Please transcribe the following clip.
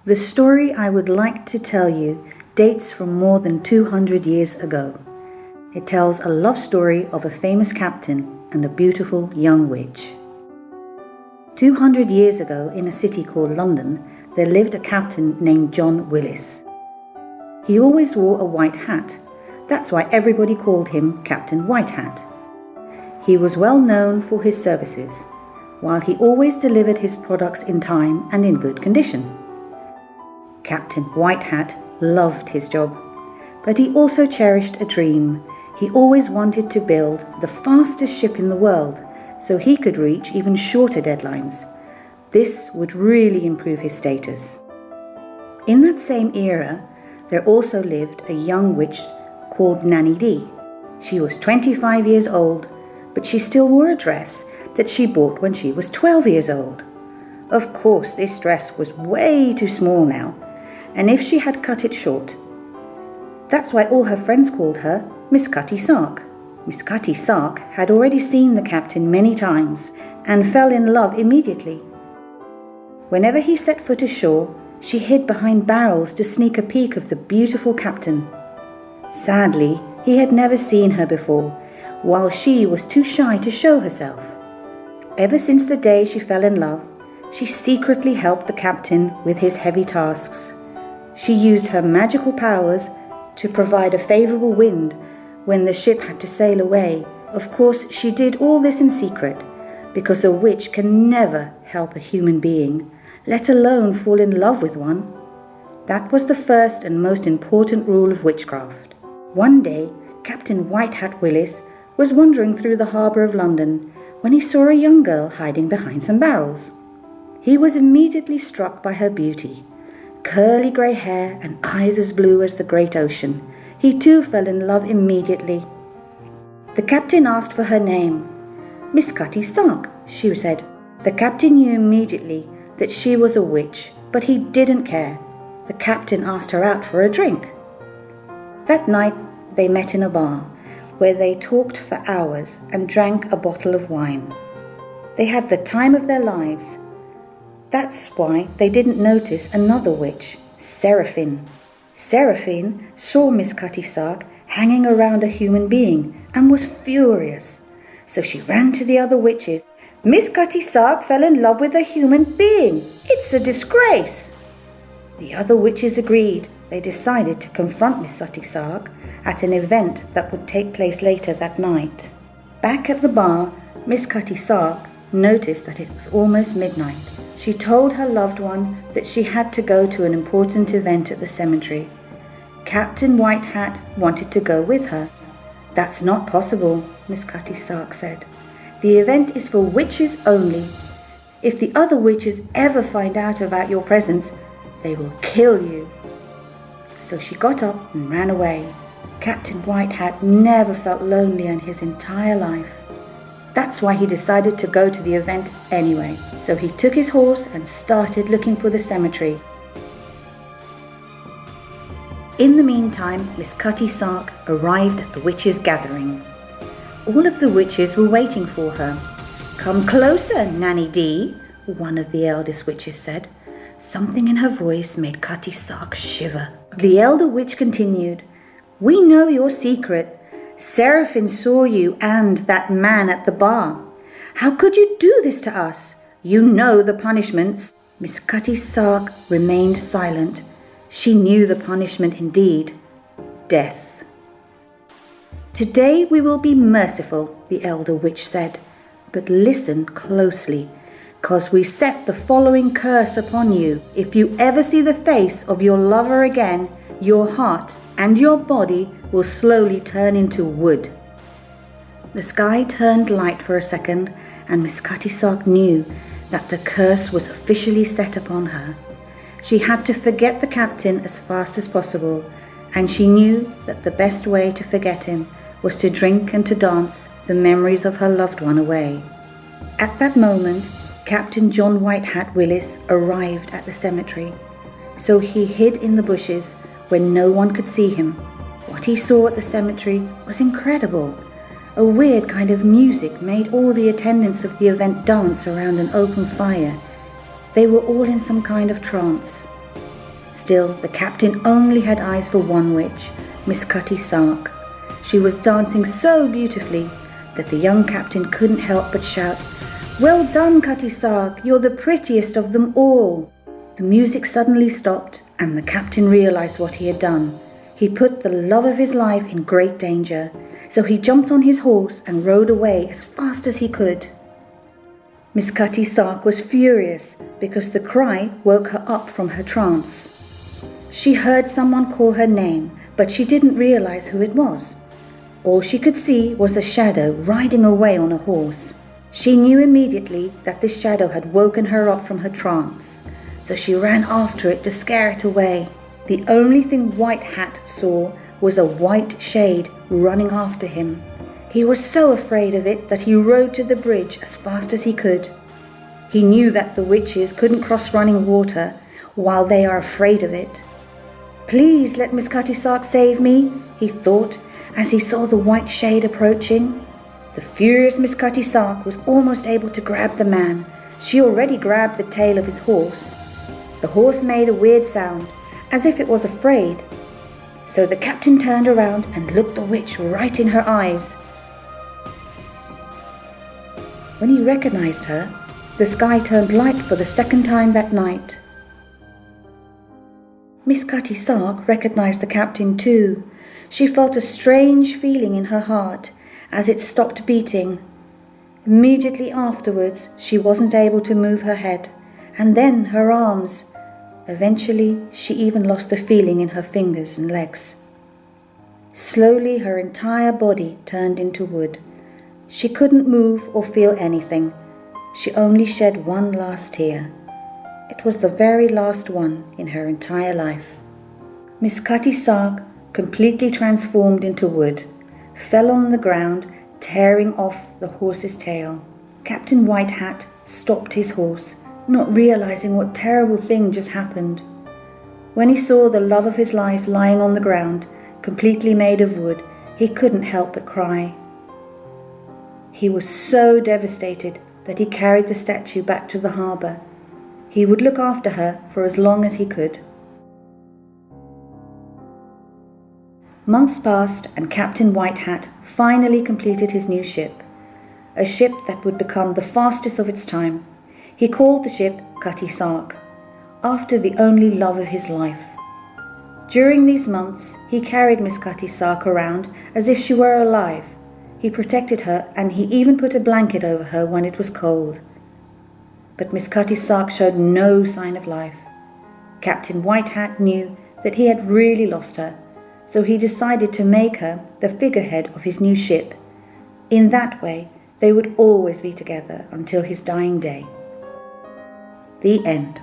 The story I would like to tell you dates from more than 200 years ago. It tells a love story of a famous captain and a beautiful young witch. 200 years ago, in a city called London, there lived a captain named John Willis. He always wore a white hat. That's why everybody called him Captain White Hat. He was well known for his services, while he always delivered his products in time and in good condition. Captain White Hat loved his job, but he also cherished a dream. He always wanted to build the fastest ship in the world so he could reach even shorter deadlines. This would really improve his status. In that same era, there also lived a young witch called Nanny Dee. She was 25 years old, but she still wore a dress that she bought when she was 12 years old. Of course, this dress was way too small now, and if she had cut it short. That's why all her friends called her Miss Cutty Sark. Miss Cutty Sark had already seen the captain many times and fell in love immediately. Whenever he set foot ashore, she hid behind barrels to sneak a peek of the beautiful captain. Sadly, he had never seen her before, while she was too shy to show herself. Ever since the day she fell in love, she secretly helped the captain with his heavy tasks. She used her magical powers to provide a favorable wind when the ship had to sail away. Of course, she did all this in secret, because a witch can never help a human being, let alone fall in love with one. That was the first and most important rule of witchcraft. One day, Captain White Hat Willis was wandering through the harbour of London when he saw a young girl hiding behind some barrels. He was immediately struck by her beauty. Curly grey hair and eyes as blue as the great ocean. He too fell in love immediately. The captain asked for her name. Miss Cutty Sark, she said. The captain knew immediately that she was a witch, but he didn't care. The captain asked her out for a drink. That night they met in a bar, where they talked for hours and drank a bottle of wine. They had the time of their lives. That's why they didn't notice another witch, Seraphine. Seraphine saw Miss Cutty Sark hanging around a human being and was furious. So she ran to the other witches. Miss Cutty Sark fell in love with a human being. It's a disgrace. The other witches agreed. They decided to confront Miss Cutty Sark at an event that would take place later that night. Back at the bar, Miss Cutty Sark noticed that it was almost midnight. She told her loved one that she had to go to an important event at the cemetery. Captain White Hat wanted to go with her. That's not possible, Miss Cutty Sark said. The event is for witches only. If the other witches ever find out about your presence, they will kill you. So she got up and ran away. Captain White Hat never felt lonely in his entire life. That's why he decided to go to the event anyway. So he took his horse and started looking for the cemetery. In the meantime, Miss Cutty Sark arrived at the witches' gathering. All of the witches were waiting for her. Come closer, Nanny Dee, one of the eldest witches said. Something in her voice made Cutty Sark shiver. The elder witch continued, We know your secret. Seraphine saw you and that man at the bar. How could you do this to us? You know the punishments. Miss Cutty Sark remained silent. She knew the punishment indeed. Death. Today we will be merciful, the elder witch said. But listen closely, 'cause we set the following curse upon you. If you ever see the face of your lover again, your heart and your body will slowly turn into wood. The sky turned light for a second, and Miss Cutty Sark knew that the curse was officially set upon her. She had to forget the captain as fast as possible, and she knew that the best way to forget him was to drink and to dance the memories of her loved one away. At that moment, Captain John White Hat Willis arrived at the cemetery, so he hid in the bushes where no one could see him. What he saw at the cemetery was incredible. A weird kind of music made all the attendants of the event dance around an open fire. They were all in some kind of trance. Still, the captain only had eyes for one witch, Miss Cutty Sark. She was dancing so beautifully that the young captain couldn't help but shout, "Well done, Cutty Sark, you're the prettiest of them all." The music suddenly stopped and the captain realized what he had done. He put the love of his life in great danger, so he jumped on his horse and rode away as fast as he could. Miss Cutty Sark was furious because the cry woke her up from her trance. She heard someone call her name, but she didn't realize who it was. All she could see was a shadow riding away on a horse. She knew immediately that this shadow had woken her up from her trance, so she ran after it to scare it away. The only thing White Hat saw was a white shade running after him. He was so afraid of it that he rode to the bridge as fast as he could. He knew that the witches couldn't cross running water while they are afraid of it. "Please let Miss Cutty Sark save me," he thought as he saw the white shade approaching. The furious Miss Cutty Sark was almost able to grab the man. She already grabbed the tail of his horse. The horse made a weird sound, as if it was afraid. So the captain turned around and looked the witch right in her eyes. When he recognized her, the sky turned light for the second time that night. Miss Cutty Sark recognized the captain too. She felt a strange feeling in her heart as it stopped beating. Immediately afterwards, she wasn't able to move her head, and then her arms. Eventually, she even lost the feeling in her fingers and legs. Slowly, her entire body turned into wood. She couldn't move or feel anything. She only shed one last tear. It was the very last one in her entire life. Miss Cutty Sark, completely transformed into wood, fell on the ground, tearing off the horse's tail. Captain White Hat stopped his horse, not realizing what terrible thing just happened. When he saw the love of his life lying on the ground, completely made of wood, he couldn't help but cry. He was so devastated that he carried the statue back to the harbour. He would look after her for as long as he could. Months passed and Captain White Hat finally completed his new ship, a ship that would become the fastest of its time. He called the ship Cutty Sark, after the only love of his life. During these months, he carried Miss Cutty Sark around as if she were alive. He protected her and he even put a blanket over her when it was cold. But Miss Cutty Sark showed no sign of life. Captain White Hat knew that he had really lost her, so he decided to make her the figurehead of his new ship. In that way, they would always be together until his dying day. The end.